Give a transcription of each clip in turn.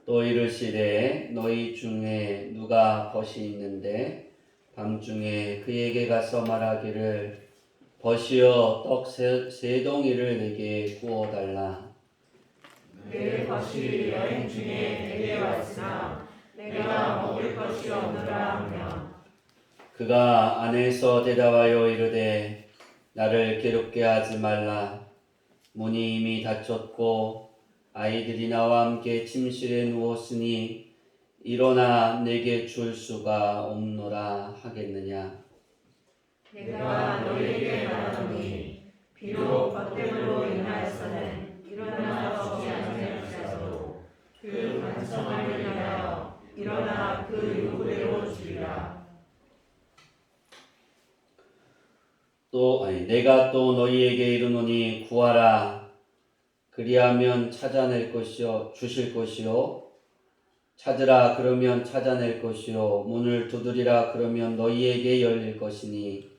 또 이르시되 너희 중에 누가 벗이 있는데 밤중에 그에게 가서 말하기를 벗이여 떡 세 덩이를 내게 구워 달라. 내 벗이 여행 중에 내게 왔으나 내가 먹을 것이 없노라 하며 그가 안에서 대답하여 이르되 나를 괴롭게 하지 말라. 문이 이미 닫혔고 아이들이 나와 함께 침실에 누웠으니 일어나 내게 줄 수가 없노라 하겠느냐. 내가 너희에게 말하노니 비록 벗됨으로 인하여서는 일어나 주지 않을지라도 그 반성을 위하여 일어나 그 요구대로 주리라. 내가 또 너희에게 이르노니 구하라. 그리하면 찾아낼 것이요 주실 것이요 찾으라 그러면 찾아낼 것이요 문을 두드리라 그러면 너희에게 열릴 것이니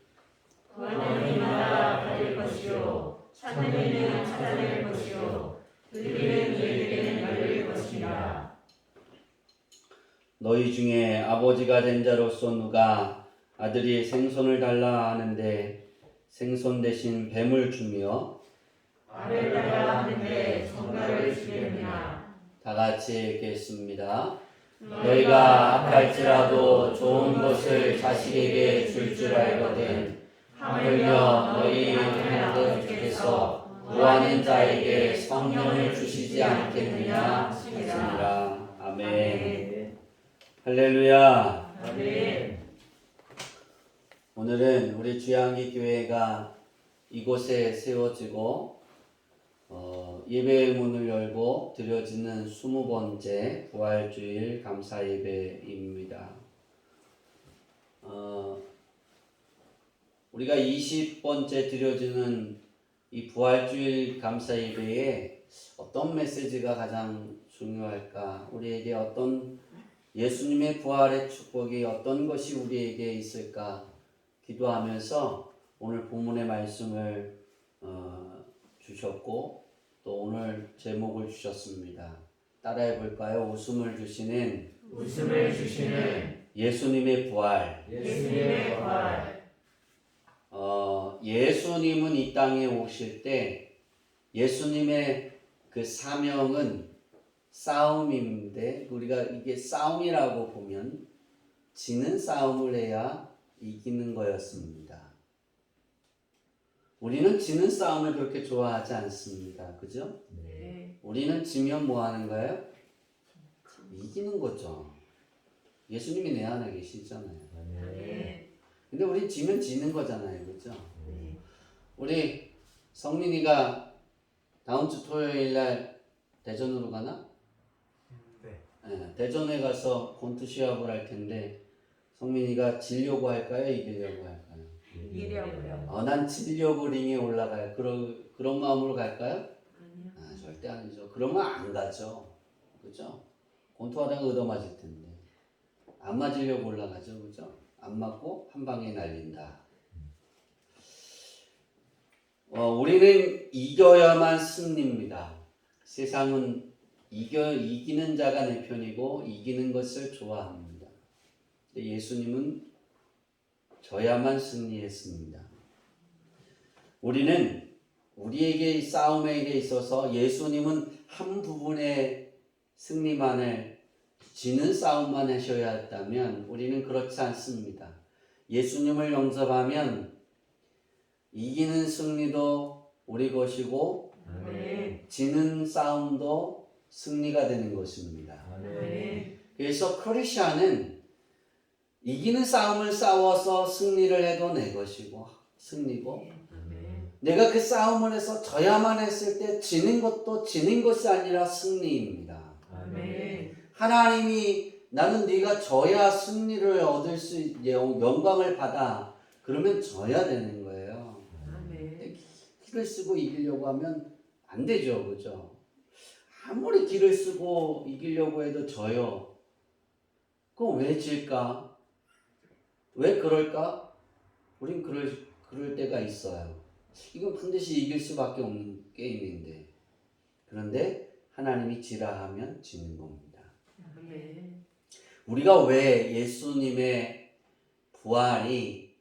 구하는 이마다 받을 것이요 찾는 이는 찾아낼 것이요 들리는 이에게는 열릴 것이라. 너희 중에 아버지가 된 자로서 누가 아들이 생선을 달라 하는데 생선 대신 뱀을 주며 알을 달라 하는데 정갈을 주겠느냐. 다 같이 읽겠습니다. 너희가 악할지라도 좋은 것을 자식에게 줄 줄 알거든 하물며 너희 하나님께서 구하는 자에게 성령을 주시지 않겠느냐 하시니라. 아멘. 할렐루야. 아멘. 오늘은 우리 주양기 교회가 이곳에 세워지고 예배의 문을 열고 드려지는 20번째 부활주일 감사 예배입니다. 우리가 20번째 드려지는 이 부활주일 감사 예배에 어떤 메시지가 가장 중요할까? 우리에게 어떤 예수님의 부활의 축복이 어떤 것이 우리에게 있을까? 기도하면서 오늘 본문의 말씀을 주셨고 또 오늘 제목을 주셨습니다. 따라해 볼까요? 웃음을 주시는 예수님의 부활. 예수님의 부활. 예수님은 이 땅에 오실 때 예수님의 그 사명은 싸움인데 우리가 이게 싸움이라고 보면 지는 싸움을 해야 이기는 거였습니다. 우리는 지는 싸움을 그렇게 좋아하지 않습니다. 그죠? 네. 우리는 지면 뭐 하는 거예요? 이기는 거죠. 예수님이 내 안에 계시잖아요. 네. 근데 우리 지면 지는 거잖아요. 그죠? 네. 우리 성민이가 다음 주 토요일 날 대전으로 가나? 네. 대전에 가서 권투 시합을 할 텐데 성민이가 지려고 할까요? 이기려고 할까요? 이기려고요. 난 지려고 링에 올라가요. 그런 마음으로 갈까요? 아니요. 절대 아니죠. 그러면 안 가죠. 그죠? 권투하다가 얻어맞을 텐데. 안 맞으려고 올라가죠. 그죠? 안 맞고 한 방에 날린다. 우리는 이겨야만 승리입니다. 세상은 이기는 자가 내 편이고 이기는 것을 좋아합니다. 근데 예수님은 져야만 승리했습니다. 우리는 우리에게 이 싸움에 있어서 예수님은 한 부분의 승리만을 지는 싸움만 하셔야 했다면 우리는 그렇지 않습니다. 예수님을 영접하면 이기는 승리도 우리 것이고 네. 지는 싸움도 승리가 되는 것입니다. 네. 그래서 크리스천은 이기는 싸움을 싸워서 승리를 해도 내 것이고 승리고 내가 그 싸움을 해서 져야만 했을 때 지는 것도 지는 것이 아니라 승리입니다. 아멘. 하나님이 나는 네가 져야 승리를 얻을 수 영광을 받아 그러면 져야 되는 거예요. 아멘. 기를 쓰고 이기려고 하면 안 되죠. 그죠? 아무리 기를 쓰고 이기려고 해도 져요. 그럼 왜 질까? 왜 그럴까? 우린 그럴 때가 있어요. 이건 반드시 이길 수밖에 없는 게임인데. 그런데 하나님이 지라 하면 지는 겁니다. 아멘. 우리가 왜 예수님의 부활이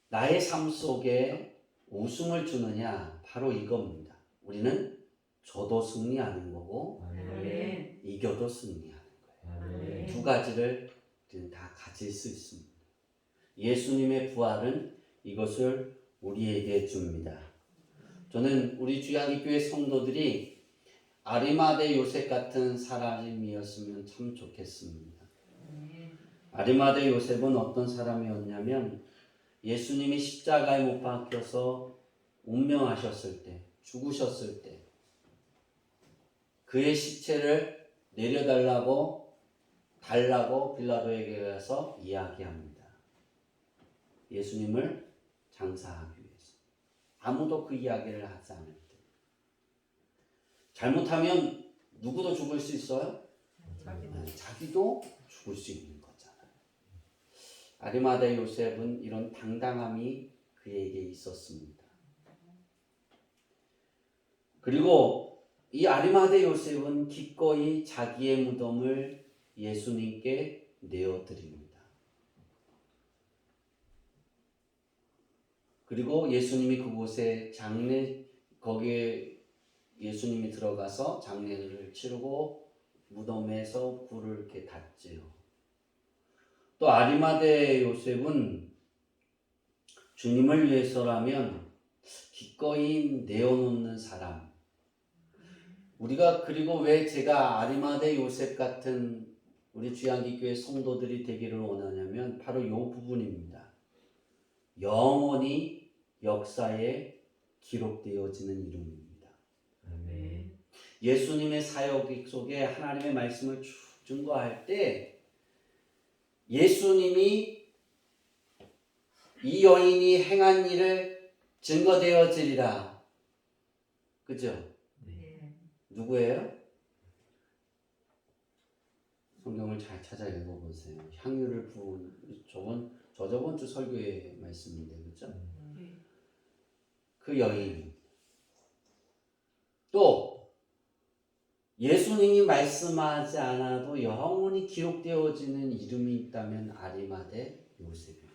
나의 삶 속에 웃음을 주느냐? 바로 이겁니다. 우리는 져도 승리하는 거고 아멘. 이겨도 승리하는 거예요. 아멘. 두 가지를 우리는 다 가질 수 있습니다. 예수님의 부활은 이것을 우리에게 줍니다. 저는 우리 주야기교회 성도들이 아리마대 요셉 같은 사람이었으면 참 좋겠습니다. 아리마대 요셉은 어떤 사람이었냐면 예수님이 십자가에 못 박혀서 운명하셨을 때, 죽으셨을 때 그의 시체를 내려달라고 빌라도에게 가서 이야기합니다. 예수님을 장사하기 위해서. 아무도 그 이야기를 하지 않을 때. 잘못하면 누구도 죽을 수 있어요? 자기도 죽을 수 있는 거잖아요. 아리마대 요셉은 이런 당당함이 그에게 있었습니다. 그리고 이 아리마대 요셉은 기꺼이 자기의 무덤을 예수님께 내어드립니다. 그리고 예수님이 그곳에 거기에 예수님이 들어가서 장례를 치르고 무덤에서 불을 이렇게 닫지요. 또 아리마대 요셉은 주님을 위해서라면 기꺼이 내어놓는 사람. 우리가 그리고 왜 제가 아리마대 요셉 같은 우리 주양기교회 성도들이 되기를 원하냐면 바로 이 부분입니다. 영원히 역사에 기록되어지는 이름입니다. 아멘. 예수님의 사역 속에 하나님의 말씀을 쭉 증거할 때 예수님이 이 여인이 행한 일을 증거되어지리라. 그죠? 네. 누구예요? 성경을 잘 찾아 읽어보세요. 향유를 부은 저번 주 설교의 말씀인데, 그죠? 네. 그 여인. 또 예수님이 말씀하지 않아도 영원히 기록되어지는 이름이 있다면 아리마대 요셉입니다.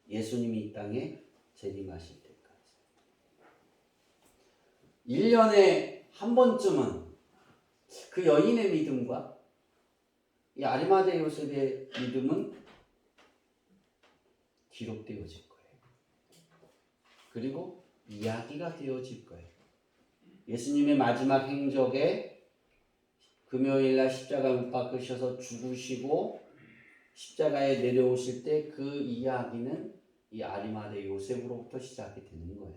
예수님이 이 땅에 재림하실 때까지 1년에 한 번쯤은 그 여인의 믿음과 이 아리마대 요셉의 믿음은 기록되어질 거예요. 그리고 이야기가 되어질 거예요. 예수님의 마지막 행적에 금요일날 십자가에 못 박히셔서 죽으시고 십자가에 내려오실 때 그 이야기는 이 아리마대 요셉으로부터 시작이 되는 거예요.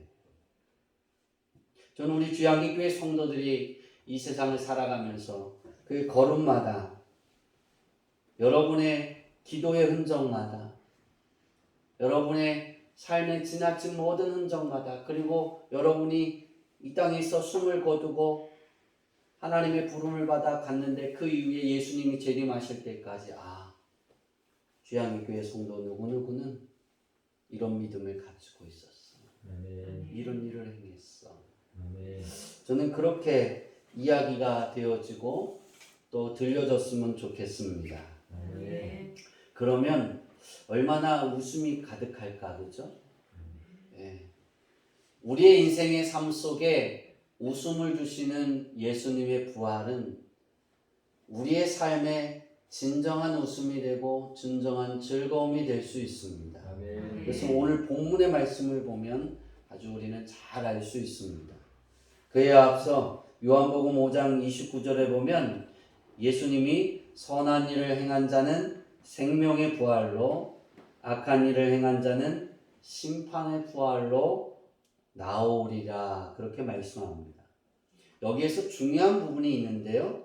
저는 우리 주양기교회 성도들이 이 세상을 살아가면서 그 걸음마다 여러분의 기도의 흔적마다 여러분의 삶에 지나친 모든 흔적마다 그리고 여러분이 이 땅에 있어 숨을 거두고 하나님의 부름을 받아 갔는데 그 이후에 예수님이 재림하실 때까지 주양기교회 성도 누구누구는 이런 믿음을 가지고 있었어. 이런 일을 행했어. 저는 그렇게 이야기가 되어지고 또 들려졌으면 좋겠습니다. 그러면 얼마나 웃음이 가득할까, 그죠? 예. 우리의 인생의 삶 속에 웃음을 주시는 예수님의 부활은 우리의 삶에 진정한 웃음이 되고 진정한 즐거움이 될 수 있습니다. 그래서 오늘 본문의 말씀을 보면 아주 우리는 잘 알 수 있습니다. 그에 앞서 요한복음 5장 29절에 보면 예수님이 선한 일을 행한 자는 생명의 부활로 악한 일을 행한 자는 심판의 부활로 나오리라 그렇게 말씀합니다. 여기에서 중요한 부분이 있는데요.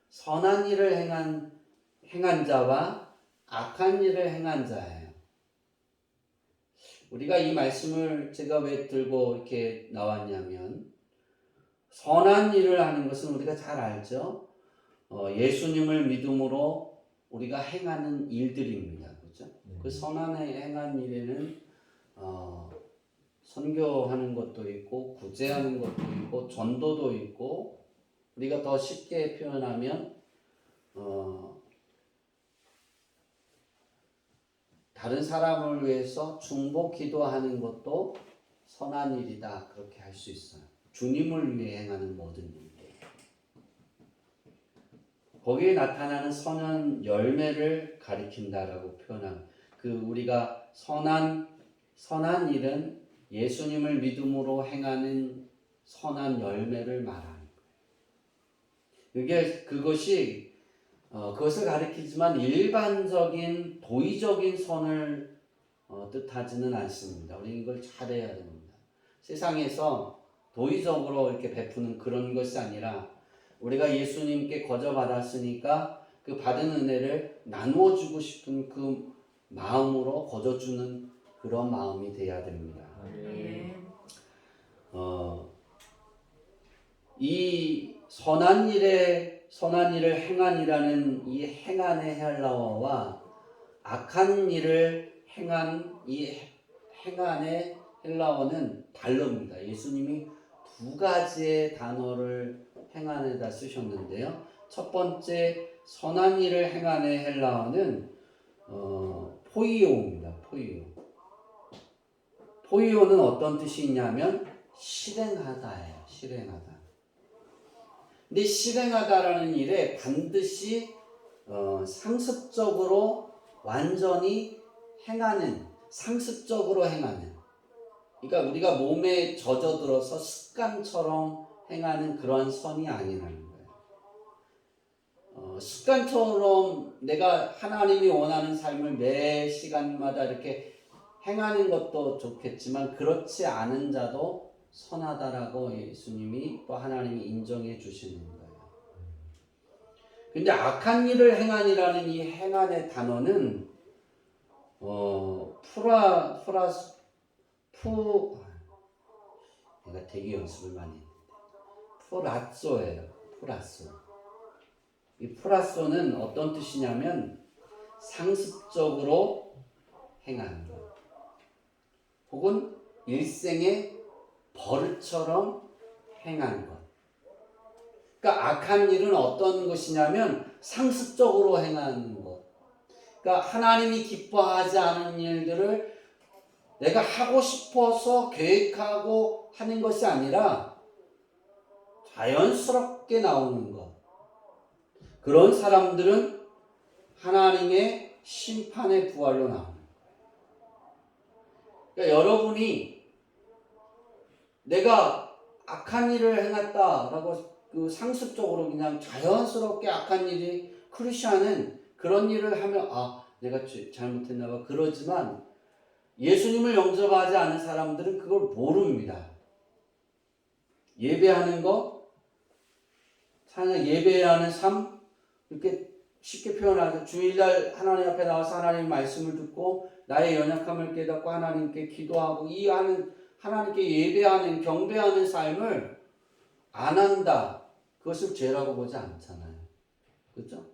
선한 일을 행한 자와 악한 일을 행한 자예요. 우리가 이 말씀을 제가 왜 들고 이렇게 나왔냐면 선한 일을 하는 것은 우리가 잘 알죠. 예수님을 믿음으로 우리가 행하는 일들입니다. 그렇죠? 그 선한 행한 일에는 선교하는 것도 있고 구제하는 것도 있고 전도도 있고 우리가 더 쉽게 표현하면 다른 사람을 위해서 중보 기도하는 것도 선한 일이다. 그렇게 할 수 있어요. 주님을 위해 행하는 모든 일. 거기에 나타나는 선한 열매를 가리킨다라고 표현한 우리가 선한 일은 예수님을 믿음으로 행하는 선한 열매를 말하는 거예요. 그것이 그것을 가리키지만 일반적인 도의적인 선을 뜻하지는 않습니다. 우리는 이걸 잘해야 됩니다. 세상에서 도의적으로 이렇게 베푸는 그런 것이 아니라 우리가 예수님께 거저 받았으니까 그 받은 은혜를 나누어주고 싶은 그 마음으로 거저 주는 그런 마음이 돼야 됩니다. 이 선한 일을 행한이라는 이 행한의 헬라어와 악한 일을 행한 이 행한의 헬라어는 다릅니다. 예수님이 두 가지의 단어를 행한에다 쓰셨는데요. 첫 번째 선한 일을 행한의 헬라어는 포이오입니다. 포이오는 어떤 뜻이 있냐면 실행하다예요. 실행하다. 근데 실행하다라는 일에 반드시 상습적으로 완전히 행하는, 상습적으로 행하는, 그러니까 우리가 몸에 젖어들어서 습관처럼 행하는 그런 선이 아니라는 거예요. 습관처럼 내가 하나님이 원하는 삶을 매 시간마다 이렇게 행하는 것도 좋겠지만 그렇지 않은 자도 선하다라고 예수님이 또 하나님이 인정해 주시는 거예요. 근데 악한 일을 행한이라는 이 행한의 단어는 내가 되게 연습을 많이 했는데 프라쏘예요. 프라쏘. 이 프라쏘는 어떤 뜻이냐면 상습적으로 행하는 것, 혹은 일생의 버릇처럼 행하는 것. 그러니까 악한 일은 어떤 것이냐면 상습적으로 행하는 것. 그러니까 하나님이 기뻐하지 않은 일들을 내가 하고 싶어서 계획하고 하는 것이 아니라 자연스럽게 나오는 것. 그런 사람들은 하나님의 심판의 부활로 나오는 거예요. 그러니까 여러분이 내가 악한 일을 행했다라고 상습적으로 그냥 자연스럽게 악한 일이 크리스천은 그런 일을 하면 내가 잘못했나 봐 그러지만 예수님을 영접하지 않은 사람들은 그걸 모릅니다. 예배하는 거, 찬양 예배하는 삶, 이렇게 쉽게 표현하죠. 주일날 하나님 앞에 나와서 하나님의 말씀을 듣고 나의 연약함을 깨닫고 하나님께 기도하고 이 하나님께 예배하는 경배하는 삶을 안 한다. 그것을 죄라고 보지 않잖아요. 그렇죠?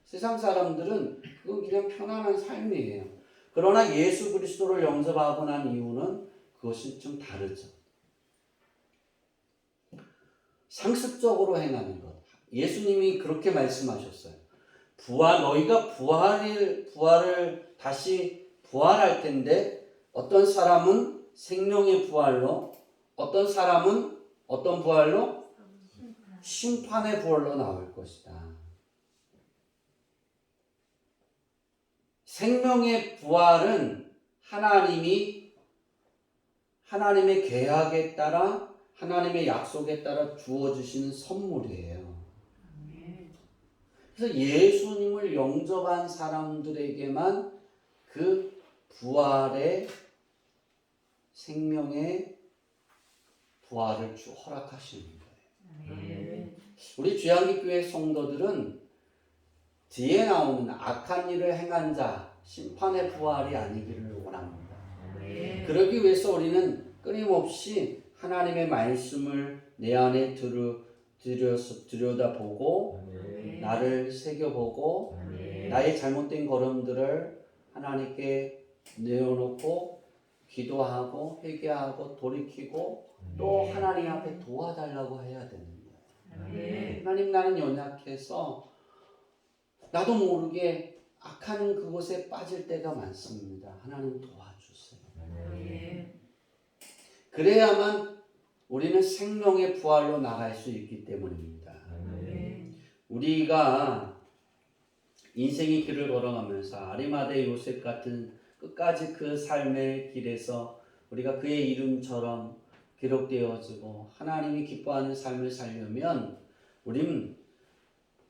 세상 사람들은 그건 그냥 편안한 삶이에요. 그러나 예수 그리스도를 영접하고 난 이유는 그것이 좀 다르죠. 상습적으로 행하는 것. 예수님이 그렇게 말씀하셨어요. 너희가 부활을 다시 부활할 텐데 어떤 사람은 생명의 부활로, 어떤 사람은 어떤 부활로? 심판의 부활로 나올 것이다. 생명의 부활은 하나님의 계약에 따라 하나님의 약속에 따라 주어주시는 선물이에요. 그래서 예수님을 영접한 사람들에게만 그 부활의 생명의 부활을 허락하시는 거예요. 우리 주양기교회 성도들은 뒤에 나오는 악한 일을 행한 자, 심판의 부활이 아니기를 원합니다. 그러기 위해서 우리는 끊임없이 하나님의 말씀을 내 안에 들여다보고 나를 새겨보고 나의 잘못된 걸음들을 하나님께 내어놓고 기도하고 회개하고 돌이키고 또 하나님 앞에 도와달라고 해야 되는 거예요. 아멘. 하나님, 나는 연약해서 나도 모르게 악한 그곳에 빠질 때가 많습니다. 하나님 도와주세요. 아멘. 그래야만 우리는 생명의 부활로 나갈 수 있기 때문입니다. 아멘. 우리가 인생의 길을 걸어가면서 아리마대 요셉 같은 끝까지 그 삶의 길에서 우리가 그의 이름처럼 기록되어지고 하나님이 기뻐하는 삶을 살려면 우리는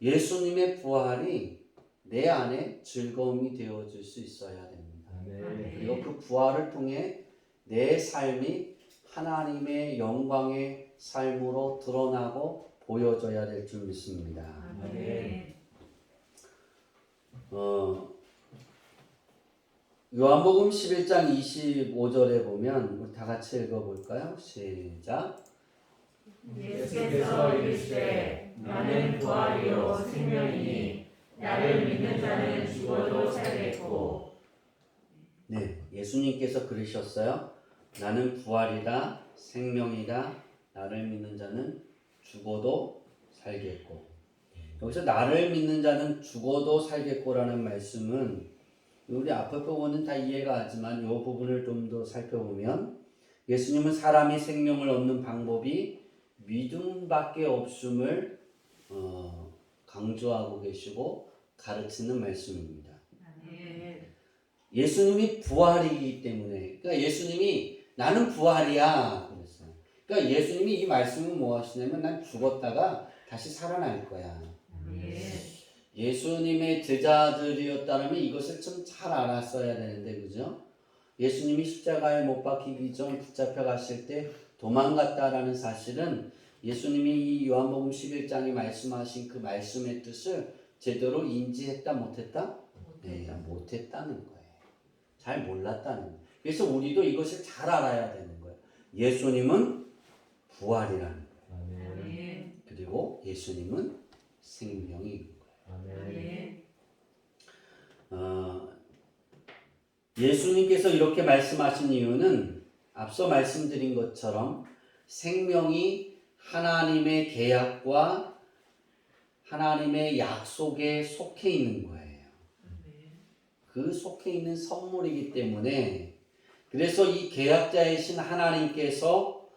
예수님의 부활이 내 안에 즐거움이 되어질 수 있어야 됩니다. 그리고 그 부활을 통해 내 삶이 하나님의 영광의 삶으로 드러나고 보여져야 될 줄 믿습니다. 아멘. 요한복음 11장 25절에 보면 우리 다 같이 읽어볼까요? 시작. 예수께서 이르시되 나는 부활이요 생명이니 나를 믿는 자는 죽어도 살겠고. 네, 예수님께서 그러셨어요. 나는 부활이다, 생명이다. 나를 믿는 자는 죽어도 살겠고. 여기서 나를 믿는 자는 죽어도 살겠고라는 말씀은 우리 앞에 부분은 다 이해가 하지만 이 부분을 좀 더 살펴보면 예수님은 사람이 생명을 얻는 방법이 믿음밖에 없음을 강조하고 계시고 가르치는 말씀입니다. 아멘. 예수님이 부활이기 때문에, 그러니까 예수님이 나는 부활이야 그랬어요. 그러니까 예수님이 이 말씀은 뭐 하시냐면 난 죽었다가 다시 살아날 거야. 아멘. 예수님의 제자들이었다면 이것을 좀 잘 알았어야 되는데, 그죠? 예수님이 십자가에 못 박히기 전 붙잡혀 갔을 때 도망갔다라는 사실은 예수님이 이 요한복음 11장에 말씀하신 그 말씀의 뜻을 제대로 인지했다 못했다? 네, 못했다는 거예요. 잘 몰랐다는 거예요. 그래서 우리도 이것을 잘 알아야 되는 거예요. 예수님은 부활이라는 거예요. 아멘. 그리고 예수님은 생명인 거예요. 아멘. 예수님께서 이렇게 말씀하신 이유는 앞서 말씀드린 것처럼 생명이 하나님의 계약과 하나님의 약속에 속해 있는 거예요. 그 속해 있는 선물이기 때문에, 그래서 이 계약자이신 하나님께서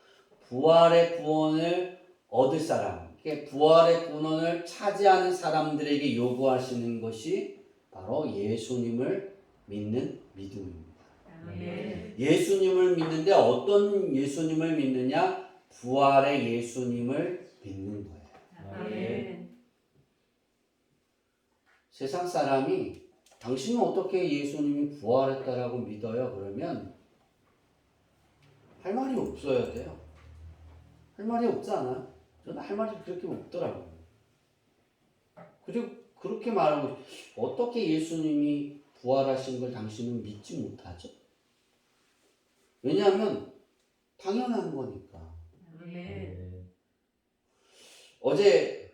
부활의 구원을 얻을 사람, 부활의 구원을 차지하는 사람들에게 요구하시는 것이 바로 예수님을 믿는 믿음입니다. 아멘. 예수님을 믿는데 어떤 예수님을 믿느냐? 부활의 예수님을 믿는 거예요. 아멘. 세상 사람이 당신은 어떻게 예수님이 부활했다라고 믿어요? 그러면 할 말이 없어야 돼요. 할 말이 없지 않아요? 저는 할 말이 그렇게 없더라고요. 그리고 그렇게 말하고 어떻게 예수님이 부활하신 걸 당신은 믿지 못하죠? 왜냐하면 당연한 거니까. 아멘. 어제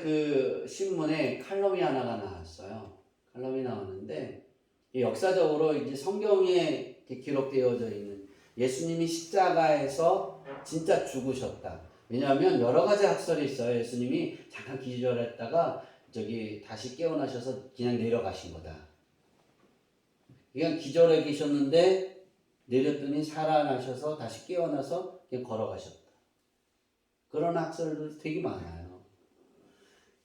그 신문에 칼럼이 하나가 나왔어요. 칼럼이 나왔는데 역사적으로 이제 성경에 기록되어져 있는 예수님이 십자가에서 진짜 죽으셨다. 왜냐하면 여러 가지 학설이 있어요. 예수님이 잠깐 기절했다가 다시 깨어나셔서 그냥 내려가신 거다. 그냥 기절해 계셨는데 내렸더니 살아나셔서 다시 깨어나서 그냥 걸어가셨다. 그런 학설들 되게 많아요.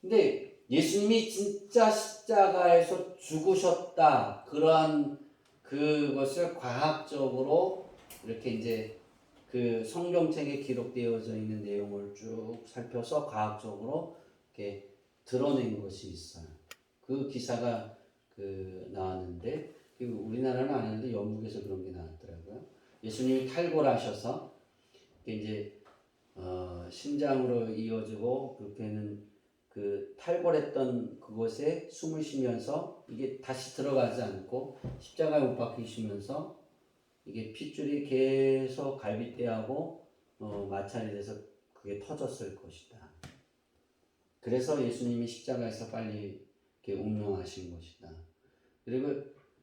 근데 예수님이 진짜 십자가에서 죽으셨다. 그러한 그것을 과학적으로 이렇게 이제 그 성경책에 기록되어져 있는 내용을 쭉 살펴서 과학적으로 이렇게 드러낸 것이 있어요. 그 기사가 나왔는데 우리나라는 아니었는데 영국에서 그런 게 나왔더라고요. 예수님이 탈골 하셔서 이제 심장으로 이어지고 그렇게는 그 탈골했던 그곳에 숨을 쉬면서 이게 다시 들어가지 않고 십자가에 못 박히시면서 이게 핏줄이 계속 갈빗대하고 마찰이 돼서 그게 터졌을 것이다. 그래서 예수님이 십자가에서 빨리 이렇게 운명하신 것이다. 그리고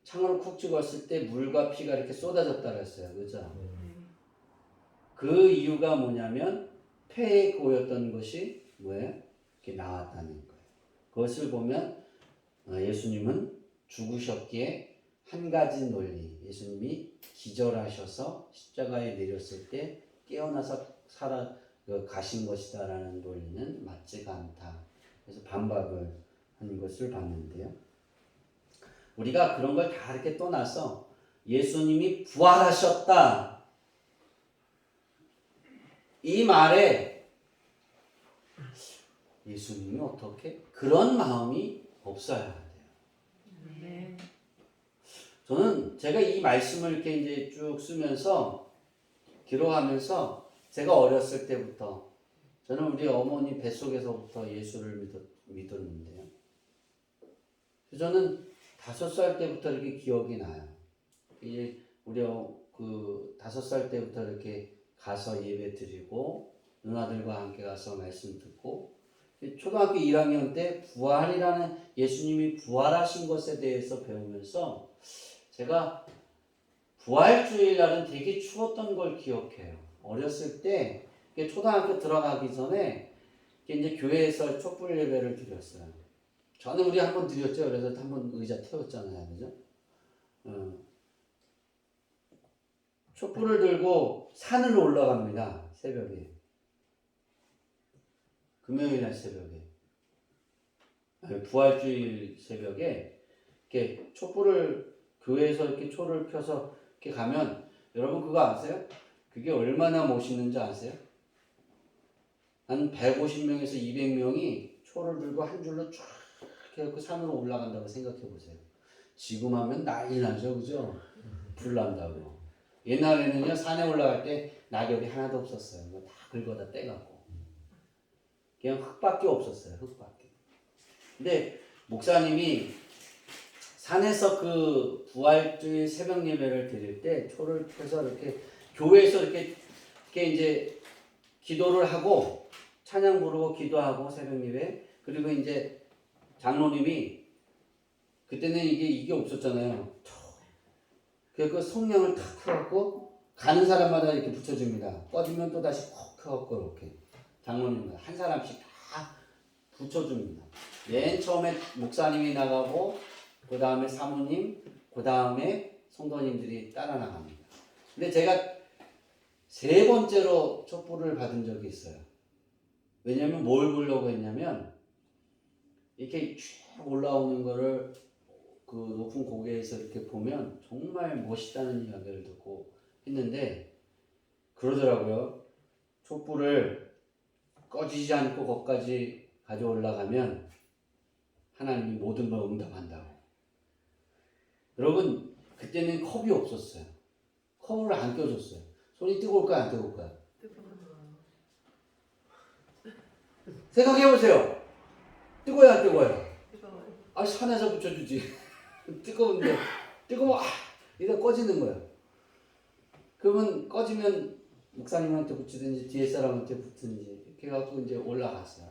창으로 쿡 찍었을 때 물과 피가 이렇게 쏟아졌다 그랬어요. 그죠? 그 이유가 뭐냐면 폐에 고였던 것이 뭐예요? 이렇게 나왔다는 거예요. 그것을 보면 예수님은 죽으셨기에 한 가지 논리, 예수님이 기절하셔서 십자가에 내렸을 때 깨어나서 가신 것이다라는 논리는 맞지가 않다. 그래서 반박을 한 것을 봤는데요. 우리가 그런 걸 다 이렇게 떠나서 예수님이 부활하셨다. 이 말에 예수님이 어떻게 그런 마음이 없어야 돼요. 네. 저는 제가 이 말씀을 이렇게 이제 쭉 쓰면서 기록하면서 제가 어렸을 때부터 저는 우리 어머니 뱃속에서부터 예수를 믿었는데요. 저는 5살 때부터 이렇게 기억이 나요. 우리 그 5살 때부터 이렇게 가서 예배 드리고 누나들과 함께 가서 말씀 듣고 초등학교 1학년 때 부활이라는 예수님이 부활하신 것에 대해서 배우면서 제가 부활주일 날은 되게 추웠던 걸 기억해요. 어렸을 때 초등학교 들어가기 전에 이제 교회에서 촛불 예배를 드렸어요. 저는 우리 한번 드렸죠. 그래서 한번 의자 태웠잖아요, 그죠? 촛불을 들고 산을 올라갑니다. 새벽에. 금요일 날 새벽에. 부활주일 새벽에 이렇게 촛불을 교회에서 이렇게 초를 켜서 이렇게 가면 여러분 그거 아세요? 그게 얼마나 멋있는지 아세요? 한 150명에서 200명이 초를 들고 한 줄로 쫙 이렇게 산으로 올라간다고 생각해 보세요. 지금 하면 난리 나죠, 그죠? 불 난다고. 옛날에는요, 산에 올라갈 때 낙엽이 하나도 없었어요. 다 긁어다 떼갖고. 그냥 흙밖에 없었어요, 흙밖에. 근데 목사님이 산에서 그 부활주일 새벽 예배를 드릴 때 초를 펴서 이렇게 교회에서 이렇게 이제 기도를 하고 찬양 부르고 기도하고 새벽 예배 그리고 이제 장로님이 그때는 이게 없었잖아요. 그 성냥을 탁 펴갖고 가는 사람마다 이렇게 붙여줍니다. 꺼지면 또 다시 콕 펴갖고 이렇게 장로님마다 한 사람씩 다 붙여줍니다. 맨 처음에 목사님이 나가고 그 다음에 사모님, 그 다음에 성도님들이 따라 나갑니다. 근데 제가 3번째로 촛불을 받은 적이 있어요. 왜냐면 뭘 보려고 했냐면 이렇게 쭉 올라오는 거를 그 높은 고개에서 이렇게 보면 정말 멋있다는 이야기를 듣고 했는데 그러더라고요. 촛불을 꺼지지 않고 거기까지 가져 올라가면 하나님이 모든 걸 응답한다고. 여러분 그때는 컵이 없었어요. 컵을 안 껴줬어요. 손이 뜨거울까요? 안 뜨거울까요? 생각해보세요. 뜨거워요? 안 뜨거워요? 아 산에서 붙여주지. 뜨거운데 뜨거워 이러다 꺼지는 거예요. 그러면 꺼지면 목사님한테 붙이든지 뒤에 사람한테 붙든지 이렇게 해갖고 이제 올라갔어요.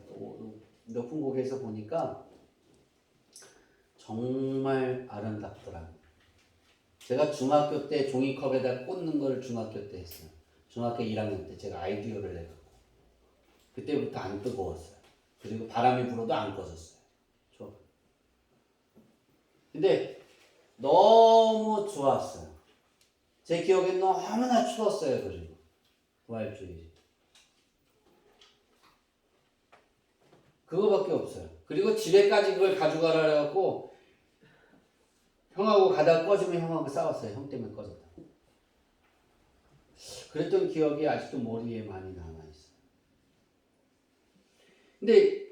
높은 곳에서 보니까 정말 아름답더라고요. 제가 중학교 때 종이컵에다 꽂는 걸 중학교 때 했어요. 중학교 1학년 때 제가 아이디어를 내갖고 그때부터 안 뜨거웠어요. 그리고 바람이 불어도 안 꺼졌어요. 근데 너무 좋았어요. 제 기억엔 너무나 추웠어요. 그리고 부활주일이 그거밖에 없어요. 그리고 집에까지 그걸 가져가라 해갖고 형하고 가다가 꺼지면 형하고 싸웠어요. 형 때문에 꺼졌다. 그랬던 기억이 아직도 머리에 많이 남아있어요. 근데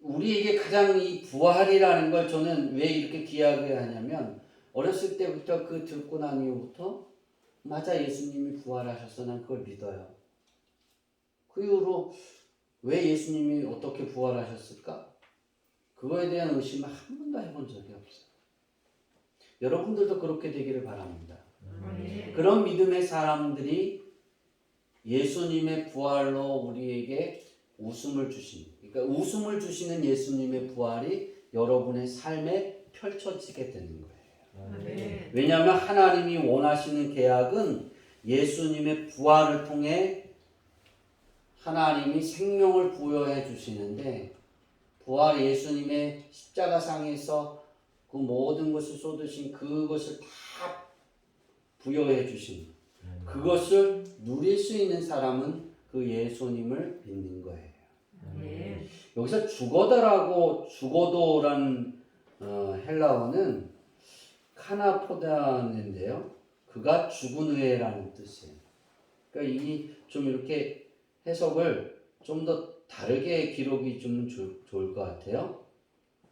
우리에게 가장 이 부활이라는 걸 저는 왜 이렇게 귀하게 하냐면 어렸을 때부터 그 듣고 난 이후부터 맞아 예수님이 부활하셨어 난 그걸 믿어요. 그 이후로 왜 예수님이 어떻게 부활하셨을까? 그거에 대한 의심을 한 번도 해본 적이 없어요. 여러분들도 그렇게 되기를 바랍니다. 그런 믿음의 사람들이 예수님의 부활로 우리에게 웃음을 주신, 그러니까 웃음을 주시는 예수님의 부활이 여러분의 삶에 펼쳐지게 되는 거예요. 왜냐하면 하나님이 원하시는 계약은 예수님의 부활을 통해 하나님이 생명을 부여해 주시는데 부활 예수님의 십자가상에서 그 모든 것을 쏟으신 그것을 다 부여해 주신 그것을 누릴 수 있는 사람은 그 예수님을 믿는 거예요. 아멘. 여기서 죽어도라는 헬라어는 카나포다인데요. 그가 죽은 후에라는 뜻이에요. 그러니까 이 좀 이렇게 해석을 좀 더 다르게 기록이 좀 좋을 것 같아요.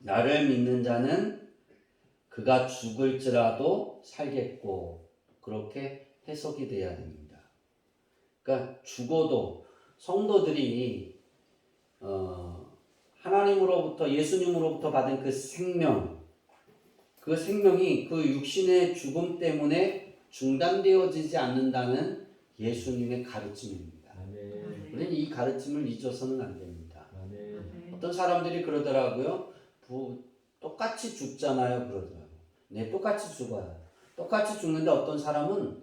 나를 믿는 자는 그가 죽을지라도 살겠고 그렇게 해석이 돼야 됩니다. 그러니까 죽어도 성도들이 하나님으로부터 예수님으로부터 받은 그 생명이 그 육신의 죽음 때문에 중단되어지지 않는다는 예수님의 가르침입니다. 우리는 이 가르침을 잊어서는 안 됩니다. 어떤 사람들이 그러더라고요. 똑같이 죽잖아요. 그러더라고요. 네, 똑같이 죽어요. 똑같이 죽는데 어떤 사람은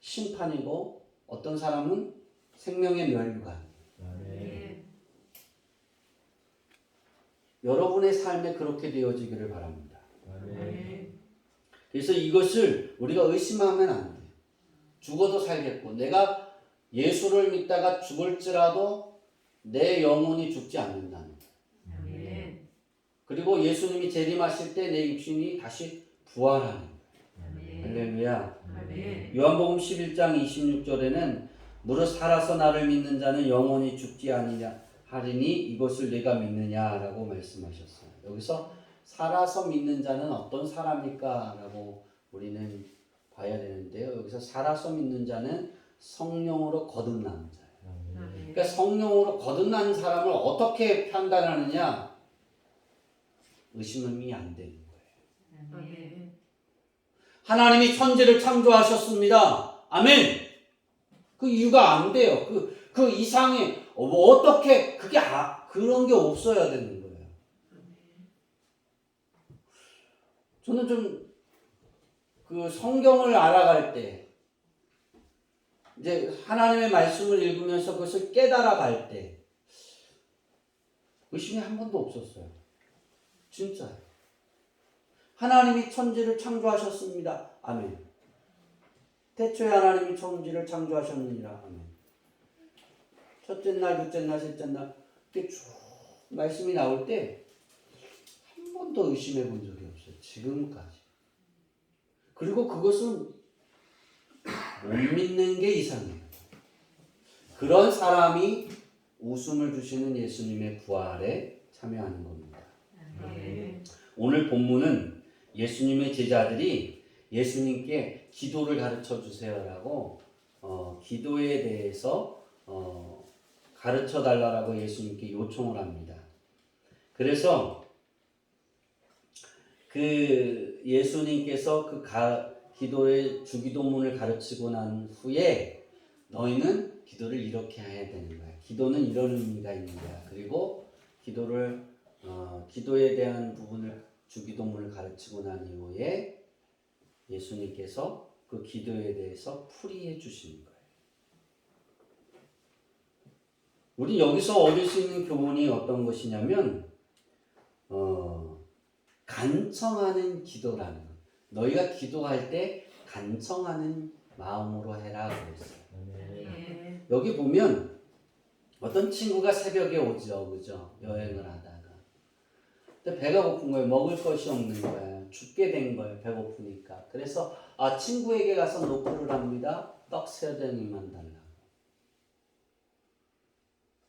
심판이고 어떤 사람은 생명의 멸류관. 여러분의 삶에 그렇게 되어지기를 바랍니다. 그래서 이것을 우리가 의심하면 안 돼요. 죽어도 살겠고 내가 예수를 믿다가 죽을지라도 내 영혼이 죽지 않는다는 거예요. 그리고 예수님이 재림하실 때 내 육신이 다시 부활하는 거예요. 할렐루야. 요한복음 11장 26절에는 무릇 살아서 나를 믿는 자는 영원히 죽지 아니냐 하리니 이것을 내가 믿느냐라고 말씀하셨어요. 여기서 살아서 믿는 자는 어떤 사람일까? 라고 우리는 봐야 되는데요. 여기서 살아서 믿는 자는 성령으로 거듭난 자예요. 그러니까 성령으로 거듭난 사람을 어떻게 판단하느냐? 의심이 안 되는 거예요. 하나님이 천지를 창조하셨습니다. 아멘. 그 이유가 안 돼요. 그 이상의 어떻게 그런 게 없어야 되는 거예요. 저는 좀 그 성경을 알아갈 때 이제 하나님의 말씀을 읽으면서 그것을 깨달아 갈 때 의심이 한 번도 없었어요. 진짜요. 하나님이 천지를 창조하셨습니다. 아멘. 태초에 하나님이 천지를 창조하셨느니라. 아멘. 첫째 날, 둘째 날, 셋째 날 이렇게 쭉 말씀이 나올 때 한 번도 의심해 본 적이 없어요. 지금까지. 그리고 그것은 못 믿는 게 이상해요. 그런 사람이 웃음을 주시는 예수님의 부활에 참여하는 겁니다. 오늘 본문은 예수님의 제자들이 예수님께 기도를 가르쳐 주세요라고 기도에 대해서 가르쳐 달라고 예수님께 요청을 합니다. 그래서 그 예수님께서 그 기도의 주기도문을 가르치고 난 후에 너희는 기도를 이렇게 해야 되는 거야. 기도는 이런 의미가 있는 거야. 그리고 기도에 대한 부분을 주기도문을 가르치고 난 이후에 예수님께서 그 기도에 대해서 풀이해 주시는 거예요. 우리 여기서 얻을 수 있는 교훈이 어떤 것이냐면 간청하는 기도라는 것. 너희가 기도할 때 간청하는 마음으로 해라 그랬어요. 여기 보면 어떤 친구가 새벽에 오죠, 그죠? 여행을 하다가. 근데 배가 고픈 거예요. 먹을 것이 없는 거예요. 죽게 된 거예요. 배고프니까. 그래서 친구에게 가서 노크를 합니다. 떡 3덩이만 달라고.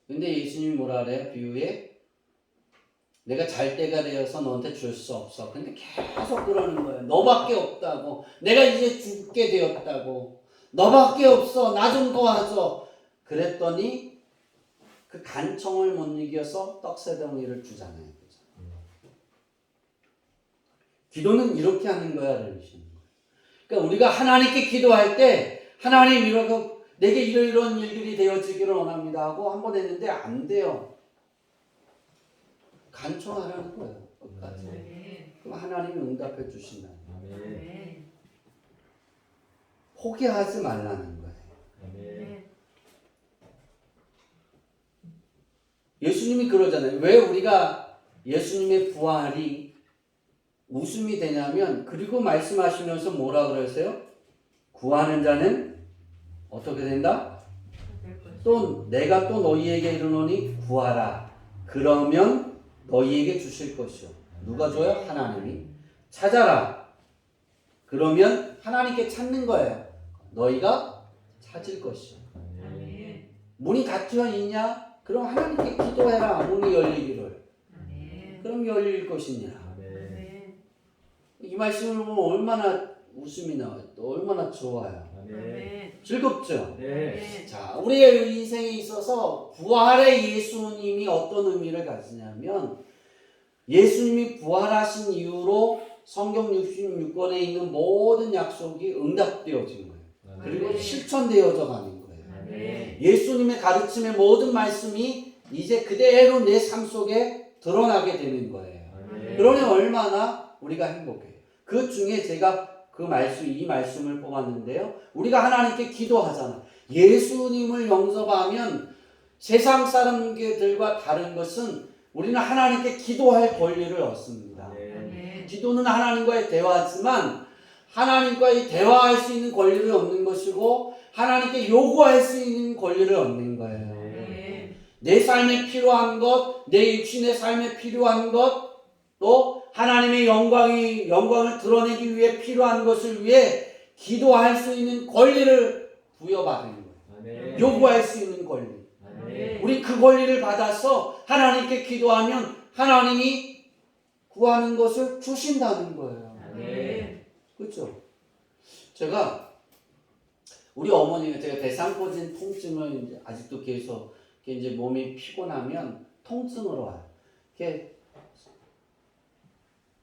근데 예수님이 뭐라 그래요? 비유에 내가 잘 때가 되어서 너한테 줄 수 없어. 근데 계속 그러는 거예요. 너밖에 없다고. 내가 이제 죽게 되었다고. 너밖에 없어. 나 좀 도와줘. 그랬더니 그 간청을 못 이겨서 떡 3덩이를 주잖아요. 그죠? 기도는 이렇게 하는 거야. 그러시는 거예요. 그러니까 우리가 하나님께 기도할 때 하나님 내게 이런 일들이 되어지기를 원합니다 하고 한 번 했는데 안 돼요. 간청하라는 거예요. 끝까지. 그럼 하나님이 응답해 주신다. 포기하지 말라는 거예요. 예수님이 그러잖아요. 왜 우리가 예수님의 부활이 웃음이 되냐면, 그리고 말씀하시면서 뭐라 그러세요? 구하는 자는 어떻게 된다? 또 내가 또 너희에게 이르노니 구하라. 그러면 너희에게 주실 것이요. 누가 줘요? 하나님이. 찾아라. 그러면 하나님께 찾는 거예요. 너희가 찾을 것이요. 아멘. 문이 닫혀 있냐? 그럼 하나님께 기도해라. 문이 열리기를. 아멘. 그럼 열릴 것이냐? 아멘. 이 말씀을 보면 얼마나 웃음이 나와요. 또 얼마나 좋아요. 아멘. 즐겁죠? 네. 자, 우리의 인생에 있어서 부활의 예수님이 어떤 의미를 가지냐면, 예수님이 부활하신 이후로 성경 66권에 있는 모든 약속이 응답되어진 거예요. 그리고 아멘. 실천되어져 가는 거예요. 아멘. 예수님의 가르침의 모든 말씀이 이제 그대로 내 삶 속에 드러나게 되는 거예요. 아멘. 그러니 얼마나 우리가 행복해요. 그 중에 제가 이 말씀을 뽑았는데요. 우리가 하나님께 기도하잖아. 예수님을 영접하면 세상 사람들과 다른 것은 우리는 하나님께 기도할 권리를 얻습니다. 아멘. 기도는 하나님과의 대화지만 하나님과의 대화할 수 있는 권리를 얻는 것이고 하나님께 요구할 수 있는 권리를 얻는 거예요. 아멘. 내 삶에 필요한 것, 내 육신의 삶에 필요한 것, 또 하나님의 영광을 드러내기 위해 필요한 것을 위해 기도할 수 있는 권리를 부여받은 거예요. 요구할 수 있는 권리. 아멘. 우리 그 권리를 받아서 하나님께 기도하면 하나님이 구하는 것을 주신다는 거예요. 아멘. 그렇죠? 제가 우리 어머니가 제가 대상포진 통증을 이제 아직도 계속 이제 몸이 피곤하면 통증으로 와요. 이렇게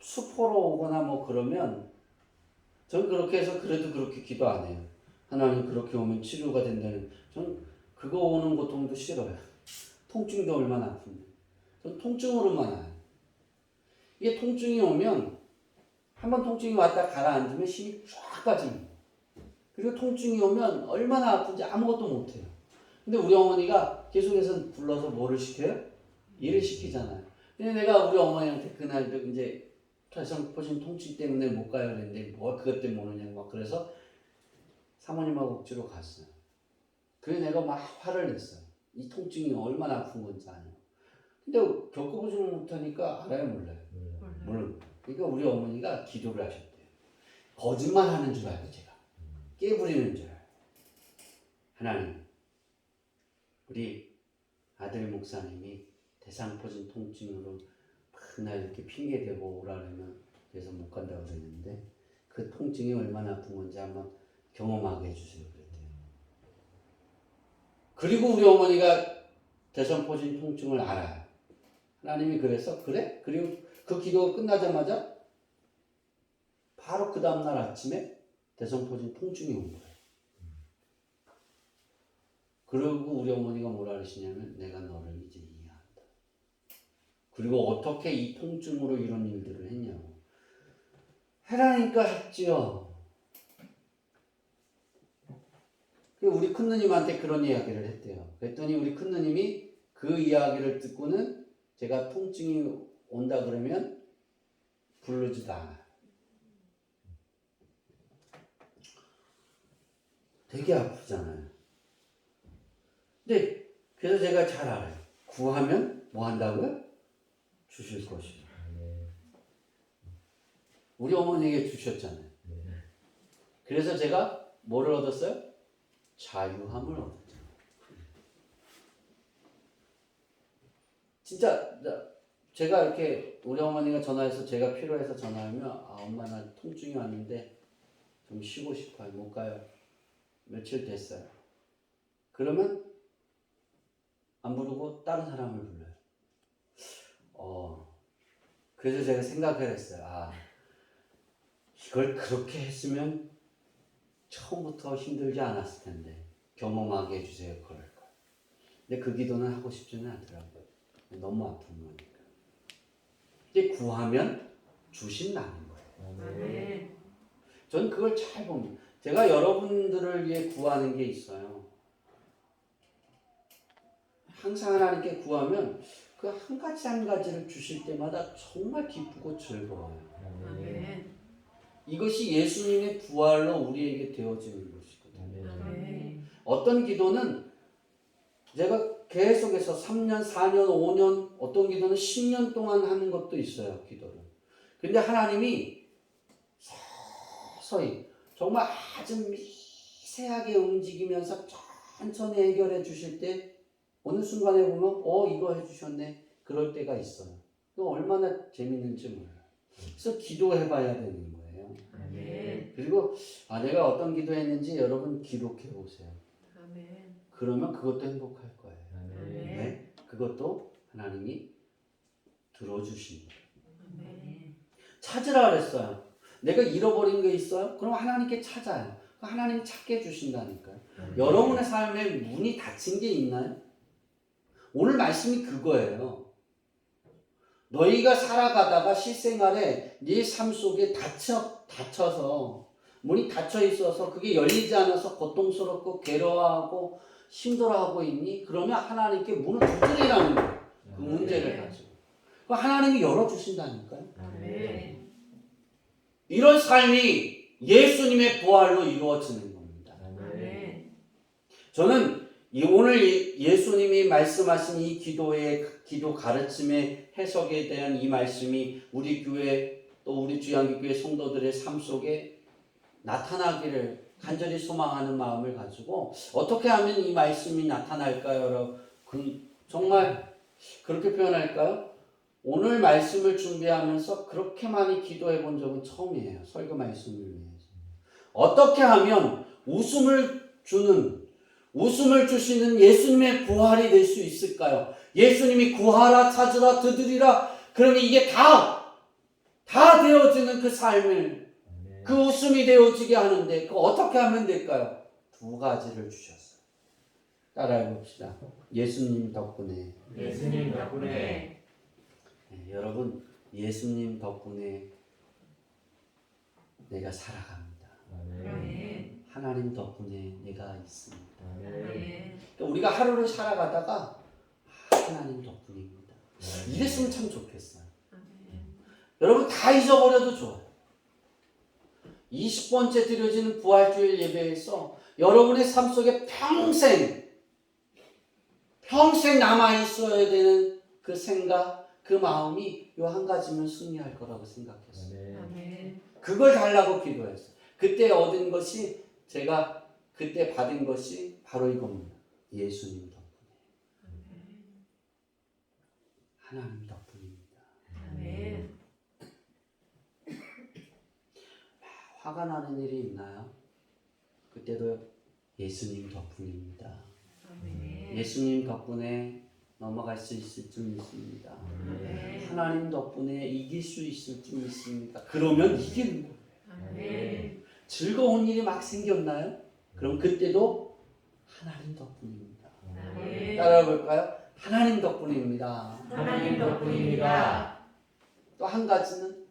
수포로 오거나 뭐 그러면 전 그렇게 해서 그래도 그렇게 기도 안 해요. 하나님 그렇게 오면 치료가 된다는. 전 그거 오는 고통도 싫어요. 통증도 얼마나 아픈데. 전 통증으로만 와요. 이게 통증이 오면 한번 통증이 왔다 가라앉으면 힘이 쫙 빠집니다. 그리고 통증이 오면 얼마나 아픈지 아무것도 못해요. 근데 우리 어머니가 계속해서 불러서 뭐를 시켜요? 일을 시키잖아요. 근데 내가 우리 어머니한테 그날도 이제 대상포진 통증 때문에 못 가요 그랬는데 뭐 그것 때문에 못 오냐고 막 그래서 사모님하고 억지로 갔어요. 그래 내가 막 화를 냈어요. 이 통증이 얼마나 아픈 건지 아냐. 근데 겪어보지 못하니까 알아요 몰라요? 몰라요. 그러니까 우리 어머니가 기도를 하셨대요. 거짓말하는 줄 알고 제가 깨부리는 줄 알고 하나님 우리 아들 목사님이 대상포진 통증으로 맨날 이렇게 핑계대고 오라면 그래서 못 간다고 그랬는데 그 통증이 얼마나 아픈 건지 한번 경험하게 해주세요 그랬대요. 그리고 우리 어머니가 대상포진 통증을 알아요. 하나님이 그래서 그래? 그리고 그 기도가 끝나자마자 바로 그 다음날 아침에 대상포진 통증이 온 거예요. 그리고 우리 어머니가 뭐라 그러시냐면 내가 너를 이제 이해한다. 그리고 어떻게 이 통증으로 이런 일들을 했냐고. 해라니까 했지요. 우리 큰누님한테 그런 이야기를 했대요. 그랬더니 우리 큰누님이 그 이야기를 듣고는 제가 통증이 온다 그러면 부르지도 않아요. 되게 아프잖아요. 근데 그래서 제가 잘 알아요. 구하면 뭐 한다고요? 주실 것이요. 우리 어머니에게 주셨잖아요. 그래서 제가 뭐를 얻었어요? 자유함을 얻었죠. 진짜 제가 이렇게 우리 어머니가 전화해서 제가 필요해서 전화하면 아 엄마 나 통증이 왔는데 좀 쉬고 싶어요. 못 가요. 며칠 됐어요. 그러면 안 부르고 다른 사람을 불러요. 그래서 제가 생각을 했어요. 아 이걸 그렇게 했으면 처음부터 힘들지 않았을 텐데 경험하게 해주세요. 그럴 걸. 근데 그 기도는 하고 싶지는 않더라고요. 너무 아픈 거니까. 근데 구하면 주신다는 거예요. 아멘. 전 그걸 잘 봅니다. 제가 여러분들을 위해 구하는 게 있어요. 항상 하나님께 구하면 그 한 가지 한 가지를 주실 때마다 정말 기쁘고 즐거워요. 아멘. 이것이 예수님의 부활로 우리에게 되어지는 것이거든요. 아멘. 어떤 기도는 제가 계속해서 3년, 4년, 5년, 어떤 기도는 10년 동안 하는 것도 있어요, 기도를. 근데 하나님이 서서히 정말 아주 미세하게 움직이면서 천천히 해결해 주실 때 어느 순간에 보면 이거 해주셨네 그럴 때가 있어요. 이거 얼마나 재밌는지 몰라요. 그래서 기도해 봐야 되는 거예요. 아멘. 그리고 내가 어떤 기도했는지 여러분 기록해 보세요. 아멘. 그러면 그것도 행복할 거예요. 아멘. 네? 그것도 하나님이 들어주십니다. 아멘. 찾으라 그랬어요. 내가 잃어버린 게 있어요? 그럼 하나님께 찾아요. 하나님이 찾게 해주신다니까요. 여러분의 삶에 문이 닫힌 게 있나요? 오늘 말씀이 그거예요. 너희가 살아가다가 실생활에 네 삶 속에 닫혀서 문이 닫혀 있어서 그게 열리지 않아서 고통스럽고 괴로워하고 힘들어하고 있니? 그러면 하나님께 문을 두드리라는 거예요. 그 문제를 가지고. 하나님이 열어주신다니까요. 아멘. 이런 삶이 예수님의 부활로 이루어지는 겁니다. 아멘. 저는 오늘 예수님이 말씀하신 이 기도 가르침의 해석에 대한 이 말씀이 우리 교회 또 우리 주양기교회 성도들의 삶 속에 나타나기를 간절히 소망하는 마음을 가지고 어떻게 하면 이 말씀이 나타날까요? 정말 그렇게 표현할까요? 오늘 말씀을 준비하면서 그렇게 많이 기도해 본 적은 처음이에요. 설교 말씀을 위해서. 어떻게 하면 웃음을 주시는 예수님의 부활이 될 수 있을까요? 예수님이 구하라, 찾으라, 두드리라. 그러면 이게 다 되어지는 그 삶을, 그 웃음이 되어지게 하는데, 어떻게 하면 될까요? 두 가지를 주셨어요. 따라해 봅시다. 예수님 덕분에. 예수님 덕분에. 여러분, 예수님 덕분에 내가 살아갑니다. 아멘. 하나님 덕분에 내가 있습니다. 아멘. 우리가 하루를 살아가다가 하나님 덕분입니다. 이랬으면 참 좋겠어요. 아멘. 여러분 다 잊어버려도 좋아요. 20번째 드려지는 부활주일 예배에서 여러분의 삶 속에 평생 남아있어야 되는 그 생각, 그 마음이 요 한 가지면 승리할 거라고 생각했어요. 아멘. 그걸 달라고 기도했어요. 그때 얻은 것이 제가 그때 받은 것이 바로 이겁니다. 예수님 덕분에. 하나님 덕분입니다. 아멘. 화가 나는 일이 있나요? 그때도 예수님 덕분입니다. 아멘. 예수님 덕분에 넘어갈 수 있을 줄 믿습니다. 아멘. 하나님 덕분에 이길 수 있을 줄 믿습니다. 그러면 이기는 거예요. 아멘. 즐거운 일이 막 생겼나요? 그럼 그때도 하나님 덕분입니다. 아멘. 따라해 볼까요? 하나님 덕분입니다. 하나님 덕분입니다. 또 한 가지는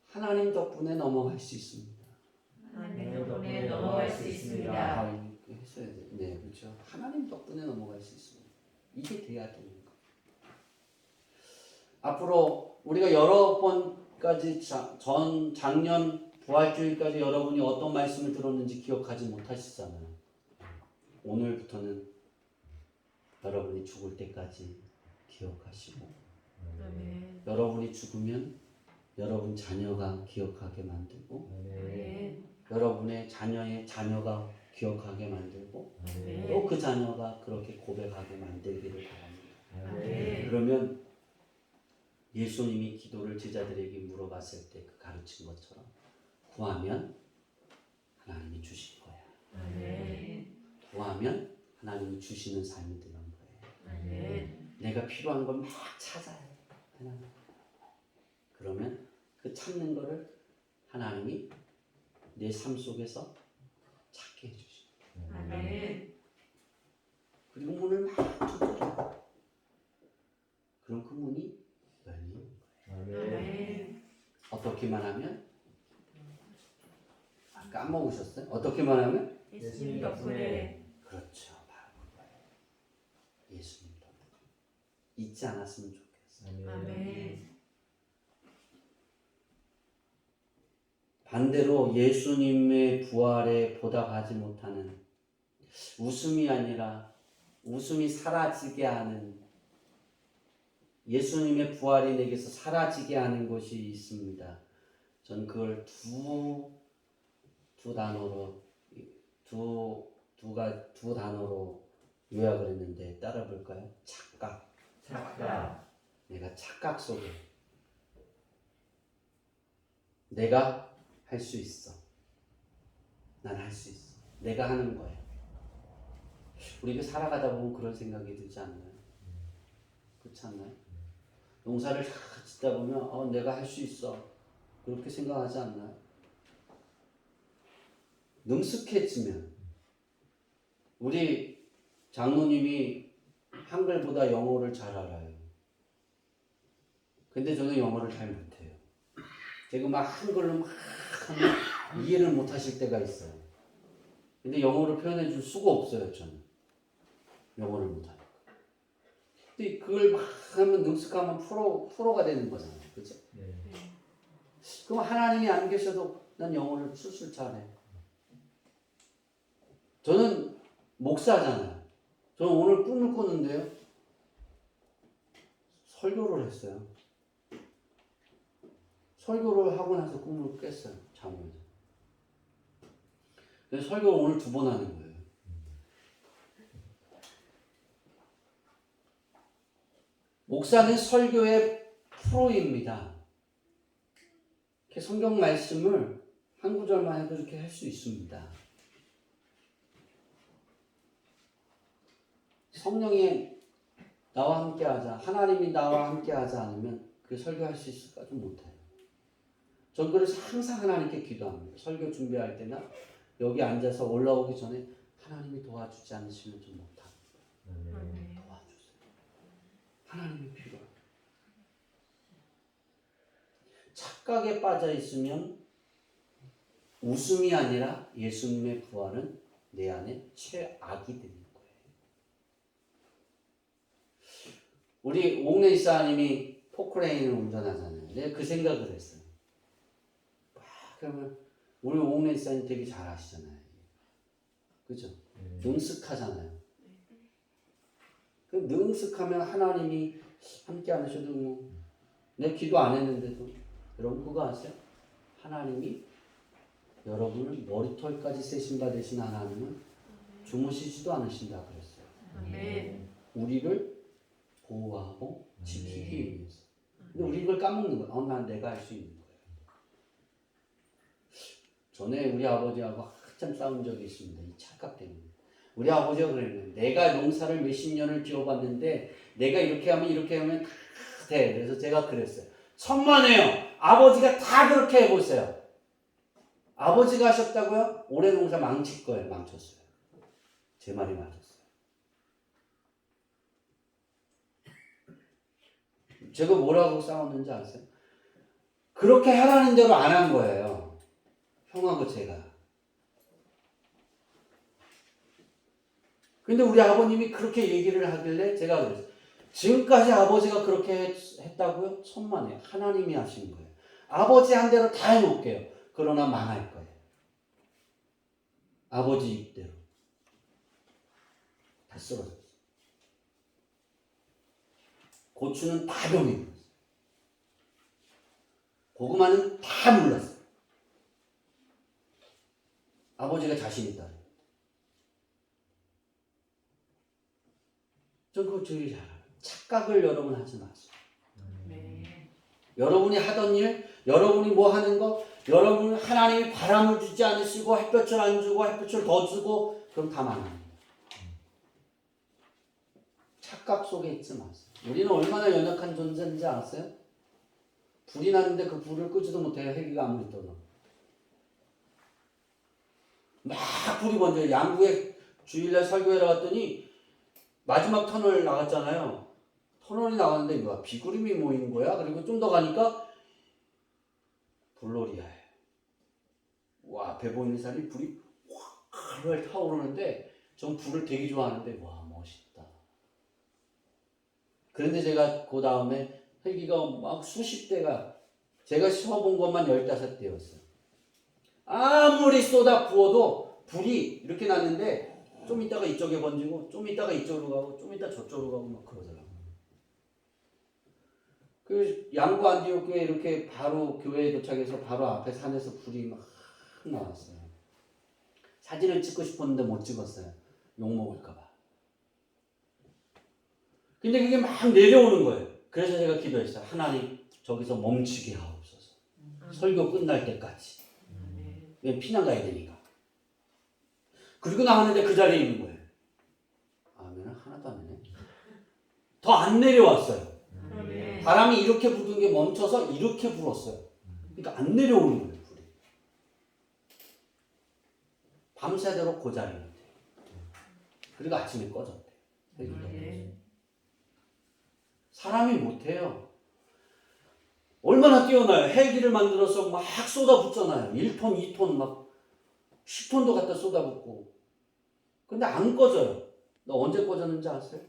하나님 덕분에 넘어갈 수 있습니다. 하나님 덕분에 넘어갈 수 있습니다. 했어야 돼. 네, 그렇죠. 하나님 덕분에 넘어갈 수 있습니다. 이게 돼야 되는 거. 앞으로 우리가 여러 번까지 작년 부활주일까지 여러분이 어떤 말씀을 들었는지 기억하지 못하시잖아요. 오늘부터는 여러분이 죽을 때까지 기억하시고, 아멘. 여러분이 죽으면 여러분 자녀가 기억하게 만들고, 아멘. 여러분의 자녀의 자녀가 기억하게 만들고, 아멘. 또 그 자녀가 그렇게 고백하게 만들기를 바랍니다. 아멘. 그러면 예수님이 기도를 제자들에게 물어봤을 때 그 가르친 것처럼 구하면 하나님이 주실 거야. 아멘. 구하면 하나님이 주시는 삶이 되는 거예요. 아멘. 내가 필요한 걸 막 찾아야 돼. 하나님. 그러면 그 찾는 거를 하나님이 내 삶 속에서 찾게 해주십니다. 아멘. 그리고 문을 막 두드려. 그럼 그 문이 열리는 거예요. 아멘. 어떻게만 하면? 까먹으셨어요? 어떻게만 하면? 예수님 덕분에. 그렇죠. 바로 그거예요. 예수님 덕분에. 이 잊지 않았으면 좋겠어요. 아멘. 반대로 예수님의 부활에 보답하지 못하는 웃음이 아니라 웃음이 사라지게 하는 예수님의 부활이 내게서 사라지게 하는 것이 있습니다. 전 그걸 두 단어로 두 단어로 요약을 했는데 따라 볼까요? 착각. 내가 착각 속에 내가 할 수 있어. 난 할 수 있어. 내가 하는 거야. 우리가 살아가다 보면 그런 생각이 들지 않나요? 그렇지 않나요? 농사를 다 짓다 보면 내가 할 수 있어. 그렇게 생각하지 않나요? 능숙해지면 우리 장로님이 한글보다 영어를 잘 알아요. 근데 저는 영어를 잘 못해요. 제가 막 한글로 막 하면 이해를 못 하실 때가 있어요. 근데 영어로 표현해 줄 수가 없어요, 저는. 영어를 못 하니까. 근데 그걸 막 하면 능숙하면 프로가 되는 거잖아요. 그죠? 그럼 하나님이 안 계셔도 난 영어를 술술 잘해. 저는 목사잖아요. 저는 오늘 꿈을 꿨는데요. 설교를 했어요. 설교를 하고 나서 꿈을 깼어요. 잠에서. 그래서 설교를 오늘 2번 하는 거예요. 목사는 설교의 프로입니다. 이렇게 성경 말씀을 한 구절만 해도 이렇게 할 수 있습니다. 성령이 나와 함께 하자, 하나님이 나와 함께 하지 않으면 그 설교할 수 있을까? 좀 못해요. 전 그래서 항상 하나님께 기도합니다. 설교 준비할 때나 여기 앉아서 올라오기 전에 하나님이 도와주지 않으시면 좀 못합니다. 도와주세요. 하나님이 필요해요. 착각에 빠져 있으면 웃음이 아니라 예수님의 부활은 내 안에 최악이 되는 거예요. 우리 옥내 이사님이 포크레인을 운전하잖아요. 내가 그 생각을 했어요. 그러면 우리 옥내 이사님 되게 잘 아시잖아요. 그죠? 능숙하잖아요. 그 능숙하면 하나님이 함께 안 하셔도 내 기도 안 했는데도 여러분 그거 아세요? 하나님이 여러분을 머리털까지 세신바 되신 하나님은 주무시지도 않으신다 그랬어요. 아멘. 우리를 보호하고 지키기 위해서. 근데 우리 이걸 까먹는 거야. 난 내가 할 수 있는 거야. 전에 우리 아버지하고 한참 싸운 적이 있습니다. 이 착각 때문에. 우리 아버지가 그랬는데 내가 농사를 몇십 년을 지어봤는데 내가 이렇게 하면 다 돼. 그래서 제가 그랬어요. 천만에요. 아버지가 다 그렇게 해보세요. 아버지가 하셨다고요? 올해 농사 망칠 거예요. 망쳤어요. 제 말이 맞았어요. 제가 뭐라고 싸웠는지 아세요? 그렇게 하라는 대로 안 한 거예요. 형하고 제가. 근데 우리 아버님이 그렇게 얘기를 하길래 제가 그랬어요. 지금까지 아버지가 그렇게 했다고요? 천만에 하나님이 하신 거예요. 아버지 한 대로 다 해놓을게요. 그러나 망할 거예요. 아버지 입대로. 다 쓰러졌어요. 고추는 다 병이 들었어요. 고구마는 다 물렀어요. 아버지가 자신 있다. 전 그거 되게 잘 알아요. 착각을 여러분 하지 마세요. 여러분이 하던 일, 여러분이 뭐 하는 거, 여러분 하나님이 바람을 주지 않으시고 햇볕을 안 주고 햇볕을 더 주고 그럼 다 망합니다. 착각 속에 있지 마세요. 우리는 얼마나 연약한 존재인지 아세요? 불이 나는데 그 불을 끄지도 못해요. 헬기가 아무리 떠도. 막 불이 번져요. 양구에 주일날 설교하러 갔더니 마지막 터널 나갔잖아요. 터널이 나갔는데 뭐야? 비구름이 모인 거야. 그리고 좀 더 가니까 불놀이야예요. 와, 앞에 보이는 산이 불이 확 타오르는데 전 불을 되게 좋아하는데 와 멋있다. 그런데 제가 그 다음에 헬기가 막 수십 대가 제가 셔본 것만 15대였어요. 아무리 쏟아 부어도 불이 이렇게 났는데 좀 있다가 이쪽에 번지고 좀 있다가 이쪽으로 가고 좀 있다가 저쪽으로 가고 막 그러더라고요. 그 양구 안디옥 교회 이렇게 바로 교회에 도착해서 바로 앞에 산에서 불이 막 나왔어요. 사진을 찍고 싶었는데 못 찍었어요. 욕먹을까봐. 근데 그게 막 내려오는 거예요. 그래서 제가 기도했어요. 하나님 저기서 멈추게 하옵소서. 설교 끝날 때까지. 왜 피난 가야 되니까. 그리고 나왔는데 그 자리에 있는 거예요. 아멘은 하나도 안 되네. 더 안 내려왔어요. 바람이 이렇게 부는 게 멈춰서 이렇게 불었어요. 그러니까 안 내려오는 거예요, 불이. 밤새도록 그 자리에 있대요. 그리고 아침에 꺼졌대. 사람이 못해요. 얼마나 뛰어나요. 헬기를 만들어서 막 쏟아붓잖아요. 1톤, 2톤 막 10톤도 갖다 쏟아붓고. 근데 안 꺼져요. 너 언제 꺼졌는지 아세요?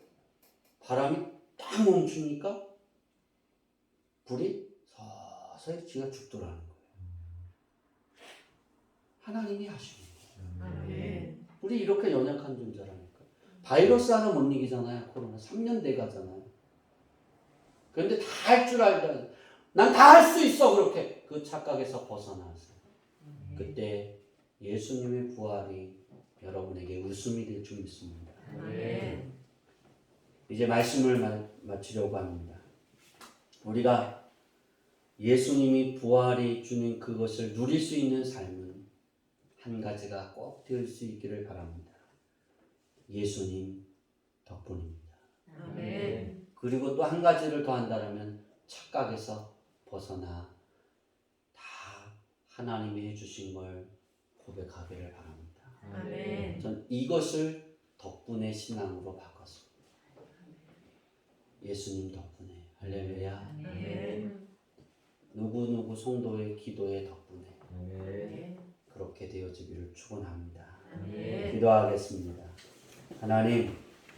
바람이 딱 멈추니까 불이 서서히 지가 죽더라는 거예요. 하나님이 하시는 거예요. 우리 이렇게 연약한 존재라니까. 바이러스 하나 못 이기잖아요. 코로나 3년 돼 가잖아요. 그런데 다 할 줄 알다. 난 다 할 수 있어. 그렇게 그 착각에서 벗어나세요. 그때 예수님의 부활이 여러분에게 웃음이 될 줄 믿습니다. 이제 말씀을 마치려고 합니다. 우리가 예수님이 부활이 주는 그것을 누릴 수 있는 삶은 한 가지가 꼭 될 수 있기를 바랍니다. 예수님 덕분입니다. 그리고 또 한 가지를 더 한다면 착각에서 벗어나 다 하나님이 해주신 걸 고백하기를 바랍니다. 전 이것을 덕분에 신앙으로 바꿨습니다. 예수님 덕분에. 할렐루야. 누구누구 성도의 기도의 덕분에 그렇게 되어지기를 축원합니다. 기도하겠습니다. 하나님,